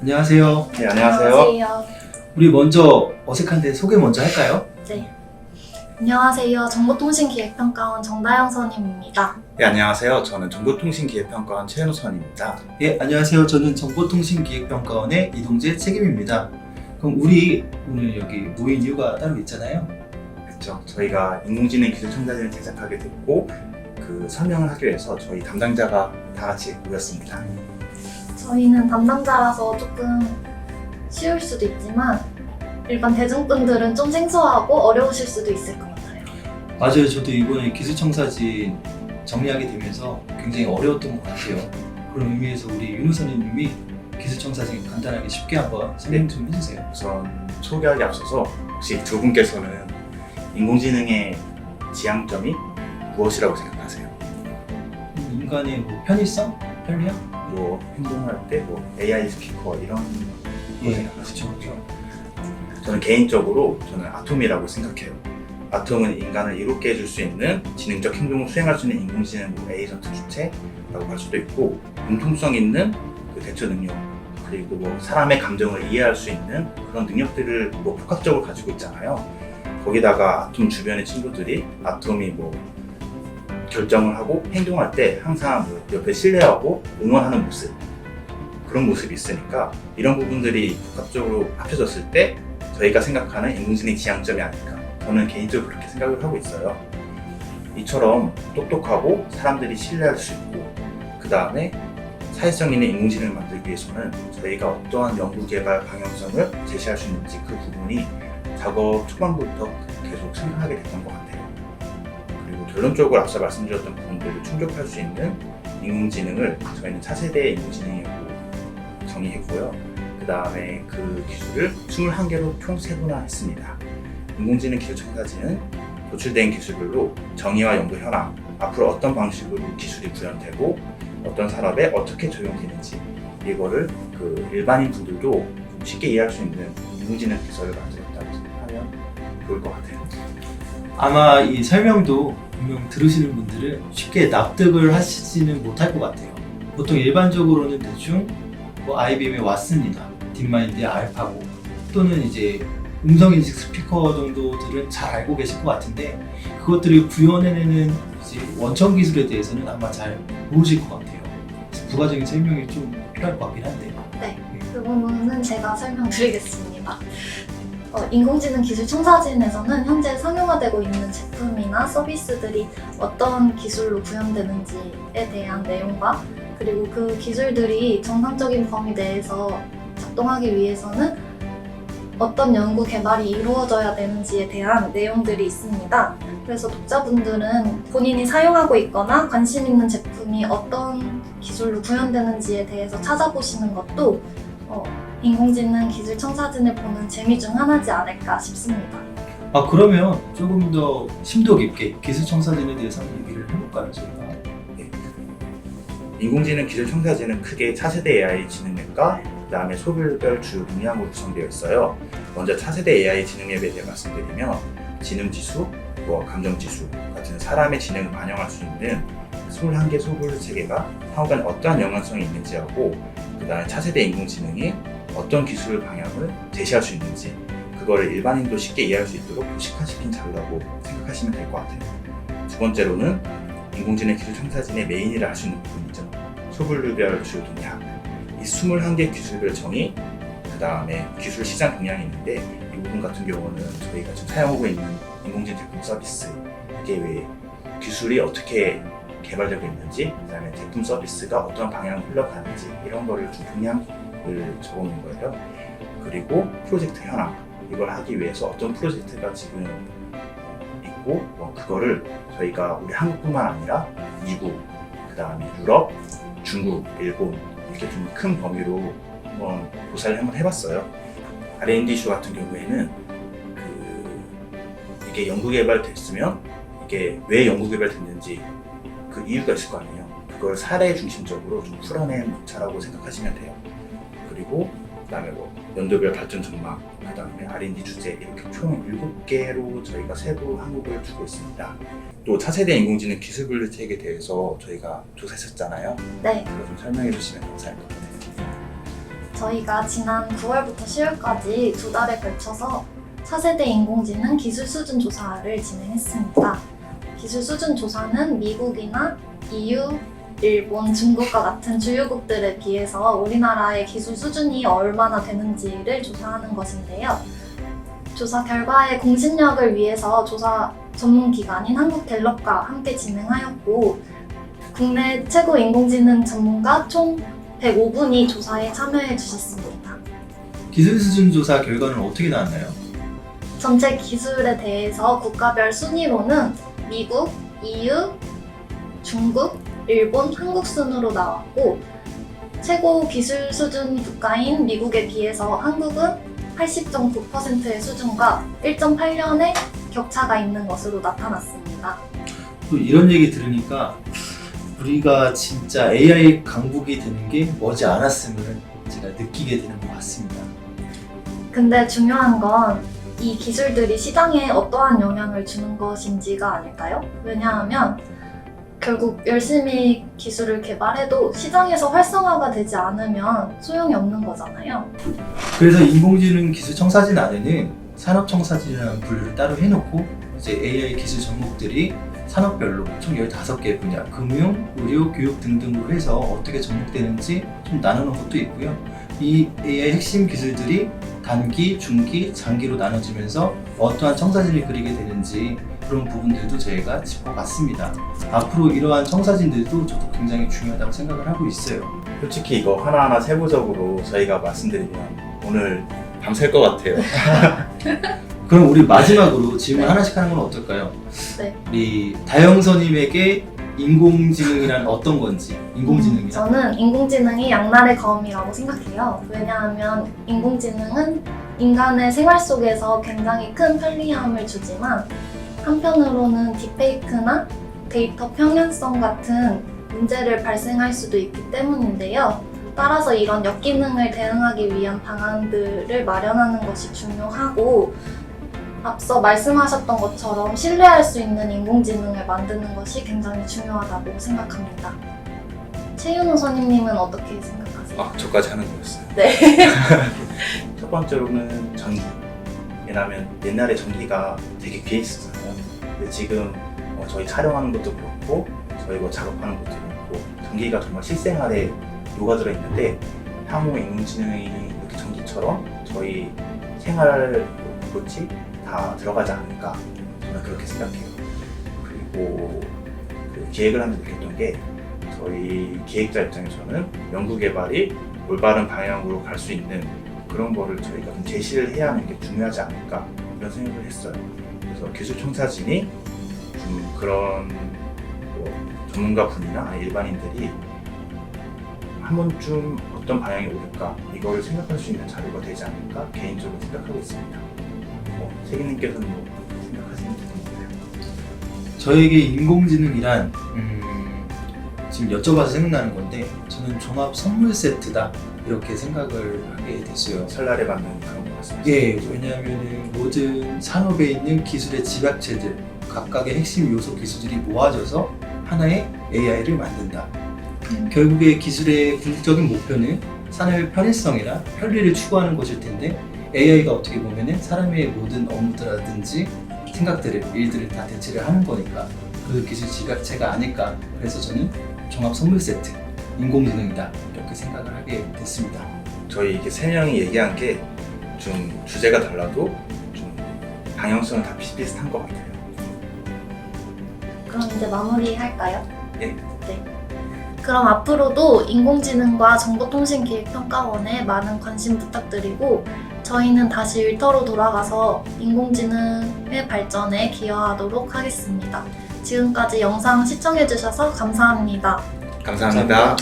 안녕하세요. 네, 안녕하세요. 안녕하세요. 우리 먼저 어색한데 소개 먼저 할까요? 네. 안녕하세요. 정보통신기획평가원 정다영 선임입니다. 네, 안녕하세요. 저는 정보통신기획평가원 최현우 선입니다. 예, 안녕하세요. 저는 정보통신기획평가원의 이동재 책임입니다. 그럼 우리 오늘 여기 모인 이유가 따로 있잖아요. 그렇죠. 저희가 인공지능 기술 첨단을 제작하게 됐고 그 설명을 하기 위해서 저희 담당자가 다 같이 모였습니다. 저희는 담당자라서 조금 쉬울 수도 있지만 일반 대중분들은 좀 생소하고 어려우실 수도 있을 것 같아요. 맞아요. 저도 이번에 기술청사진 정리하게 되면서 굉장히 어려웠던 것 같아요. 그런 의미에서 우리 윤우 선생님이 기술청사진 간단하게 쉽게 한번 설명 좀 해주세요. 우선 소개하기 앞서서 혹시 두 분께서는 인공지능의 지향점이 무엇이라고 생각하세요? 인간의 뭐 편의성? 편리함? 뭐 행동할 때 뭐 AI 스피커 이런 거 예, 생각하시죠? 그렇죠. 저는 개인적으로 아톰이라고 생각해요. 아톰은 인간을 이롭게 해줄 수 있는 지능적 행동을 수행할 수 있는 인공지능 에이전트 주체라고 할 수도 있고, 융통성 있는 그 대처 능력, 그리고 뭐 사람의 감정을 이해할 수 있는 그런 능력들을 뭐 복합적으로 가지고 있잖아요. 거기다가 아톰 주변의 친구들이 아톰이 뭐 결정을 하고 행동할 때 항상 뭐 옆에 신뢰하고 응원하는 모습, 그런 모습이 있으니까 이런 부분들이 복합적으로 합쳐졌을 때 저희가 생각하는 인공지능 지향점이 아닐까, 저는 개인적으로 그렇게 생각을 하고 있어요. 이처럼 똑똑하고 사람들이 신뢰할 수 있고, 그 다음에 사회성 있는 인공지능을 만들기 위해서는 저희가 어떠한 연구개발 방향성을 제시할 수 있는지 그 부분이 작업 초반부터 계속 생각하게 됐던 것 같아요. 그리고 결론적으로 앞서 말씀드렸던 부분들을 충족할 수 있는 인공지능을 저희는 차세대 인공지능이라고 정의했고요. 그 다음에 그 기술을 21개로 총 세분화했습니다. 인공지능 기술 첨사진은 도출된 기술별로 정의와 연구 현황, 앞으로 어떤 방식으로 기술이 구현되고 어떤 산업에 어떻게 적용되는지, 이거를 그 일반인 분들도 좀 쉽게 이해할 수 있는 인공지능 기술을 만들었다고 생각하면 좋을 것 같아요. 아마 이 설명도 분명 들으시는 분들은 쉽게 납득을 하시지는 못할 것 같아요. 보통 일반적으로는 대충 뭐 IBM의 왓슨이나 딥마인드의 알파고, 또는 이제 음성인식 스피커 정도들은 잘 알고 계실 것 같은데, 그것들을 구현해내는 이제 원천 기술에 대해서는 아마 잘 모르실 것 같아요. 부가적인 설명이 좀 필요할 것 같긴 한데. 네, 그 부분은 제가 설명드리겠습니다. 인공지능 기술 첨사진에서는 현재 상용화되고 있는 제품이나 서비스들이 어떤 기술로 구현되는지에 대한 내용과, 그리고 그 기술들이 정상적인 범위 내에서 작동하기 위해서는 어떤 연구 개발이 이루어져야 되는지에 대한 내용들이 있습니다. 그래서 독자분들은 본인이 사용하고 있거나 관심 있는 제품이 어떤 기술로 구현되는지에 대해서 찾아보시는 것도 인공지능 기술 첨사진을 보는 재미 중 하나지 않을까 싶습니다. 그러면 조금 더 심도 깊게 기술 첨사진에 대해서 한번 얘기를 해볼까요, 저희가? 인공지능 기술 첨사진은 크게 차세대 AI 지능맵과 그 다음에 소별별 주요 동향으로 구성되어 있어요. 먼저 차세대 AI 지능맵에 대해 말씀드리면, 지능지수, 감정지수 같은 사람의 지능을 반영할 수 있는 21개 소별 체계가 상호 간에 어떠한 연관성이 있는지하고, 그 다음에 차세대 인공지능이 어떤 기술 방향을 제시할 수 있는지, 그거를 일반인도 쉽게 이해할 수 있도록 도식화시킨 자료라고 생각하시면 될 것 같아요. 두 번째로는 인공지능 기술 첨사진의 메인이라 할 수 있는 부분이죠. 소분류별 주요 동향, 이 21개 기술별 정의, 그 다음에 기술 시장 동향이 있는데, 이 부분 같은 경우는 저희가 지금 사용하고 있는 인공지능 제품 서비스, 이게 왜 기술이 어떻게 개발되고 있는지, 그 다음에 제품 서비스가 어떤 방향을 흘러가는지, 이런 거를 좀 동향을 적어놓은 거예요. 그리고 프로젝트 현황, 이걸 하기 위해서 어떤 프로젝트가 지금 있고, 그거를 저희가 우리 한국뿐만 아니라 미국, 그 다음에 유럽, 중국, 일본, 이렇게 좀 큰 범위로 한번 조사를 한번 해봤어요. R&D 이슈 같은 경우에는 이게 연구개발됐으면 이게 왜 연구개발됐는지 그 이유가 있을 거 아니에요. 그걸 사례 중심적으로 좀 풀어낸 자라고 생각하시면 돼요. 그리고 그다음에 연도별 발전 전망, 그다음에 R&D 주제, 이렇게 총 7개로 저희가 세부 항목을 주고 있습니다. 또 차세대 인공지능 기술 분류 체계에 대해서 저희가 조사했었잖아요. 네. 그거 좀 설명해 주시면 감사할 것 같아요. 저희가 지난 9월부터 10월까지 2달에 걸쳐서 차세대 인공지능 기술 수준 조사를 진행했습니다. 기술 수준 조사는 미국이나 EU, 일본, 중국과 같은 주요국들에 비해서 우리나라의 기술 수준이 얼마나 되는지를 조사하는 것인데요. 조사 결과의 공신력을 위해서 조사 전문기관인 한국갤럽과 함께 진행하였고, 국내 최고 인공지능 전문가 총 105분이 조사에 참여해 주셨습니다. 기술 수준 조사 결과는 어떻게 나왔나요? 전체 기술에 대해서 국가별 순위로는 미국, EU, 중국, 일본, 한국 순으로 나왔고, 최고 기술 수준 국가인 미국에 비해서 한국은 80.9%의 수준과 1.8년의 격차가 있는 것으로 나타났습니다. 또 이런 얘기 들으니까 우리가 진짜 AI 강국이 되는 게 머지 않았음을 제가 느끼게 되는 것 같습니다. 근데 중요한 건 이 기술들이 시장에 어떠한 영향을 주는 것인지가 아닐까요? 왜냐하면 결국 열심히 기술을 개발해도 시장에서 활성화가 되지 않으면 소용이 없는 거잖아요. 그래서 인공지능 기술 청사진 안에는 산업청사진이라는 분류를 따로 해놓고 이제 AI 기술 종목들이 산업별로 총 15개 분야, 금융, 의료, 교육 등등으로 해서 어떻게 접목되는지 좀 나누는 것도 있고요. 이 AI 핵심 기술들이 단기, 중기, 장기로 나눠지면서 어떠한 청사진을 그리게 되는지 그런 부분들도 저희가 짚어봤습니다. 앞으로 이러한 청사진들도 저도 굉장히 중요하다고 생각을 하고 있어요. 솔직히 이거 하나하나 세부적으로 저희가 말씀드리면 오늘 밤샐 것 같아요. 그럼 우리 마지막으로 질문 하나씩 하는 건 어떨까요? 네. 우리 다영선님에게 인공지능이란 어떤 건지, 인공지능이란 저는 인공지능이 양날의 검이라고 생각해요. 왜냐하면 인공지능은 인간의 생활 속에서 굉장히 큰 편리함을 주지만 한편으로는 딥페이크나 데이터 평행성 같은 문제를 발생할 수도 있기 때문인데요. 따라서 이런 역기능을 대응하기 위한 방안들을 마련하는 것이 중요하고, 앞서 말씀하셨던 것처럼 신뢰할 수 있는 인공지능을 만드는 것이 굉장히 중요하다고 생각합니다. 최윤호 선임님은 어떻게 생각하세요? 아, 저까지 하는 거였어요. 네. 첫 번째로는 전기. 왜냐하면 옛날에 전기가 되게 귀해 있었잖아요. 근데 지금 저희 촬영하는 것도 그렇고 저희 뭐 작업하는 것도 그렇고 전기가 정말 실생활에 녹아들어 있는데 향후 인공지능이 이렇게 전기처럼 저희 생활 곳이 다 들어가지 않을까 저는 그렇게 생각해요. 그리고 그 기획을 하면서 느꼈던 게 저희 기획자 입장에서는 연구개발이 올바른 방향으로 갈 수 있는 그런 거를 저희가 좀 제시를 해야 하는 게 중요하지 않을까 이런 생각을 했어요. 그래서 기술청사진이 좀 그런 뭐 전문가분이나 일반인들이 한 번쯤 어떤 방향이 옳을까 이거를 생각할 수 있는 자료가 되지 않을까 개인적으로 생각하고 있습니다. 세기님께서는 뭐 생각하시는 부분인가요? 저에게 인공지능이란 지금 여쭤봐서 생각나는 건데 저는 종합 선물 세트다 이렇게 생각을 하게 됐어요. 설날에 받는 그런 거 같습니다. 예, 왜냐하면 모든 산업에 있는 기술의 집약체들 각각의 핵심 요소 기술들이 모아져서 하나의 AI를 만든다. 결국에 기술의 궁극적인 목표는 산업의 편의성이나 편리를 추구하는 것일 텐데 AI가 어떻게 보면은 사람의 모든 업무라든지 생각들을, 일들을 다 대체를 하는 거니까 그 기술 집약체가 아닐까. 그래서 저는 종합 선물 세트, 인공지능이다 이렇게 생각을 하게 됐습니다. 저희 이게 세 명이 얘기한 게 좀 주제가 달라도 좀 방향성은 다 비슷비슷한 것 같아요. 그럼 이제 마무리할까요? 네. 그럼 앞으로도 인공지능과 정보통신기획평가원에 많은 관심 부탁드리고, 저희는 다시 일터로 돌아가서 인공지능의 발전에 기여하도록 하겠습니다. 지금까지 영상 시청해주셔서 감사합니다. 감사합니다.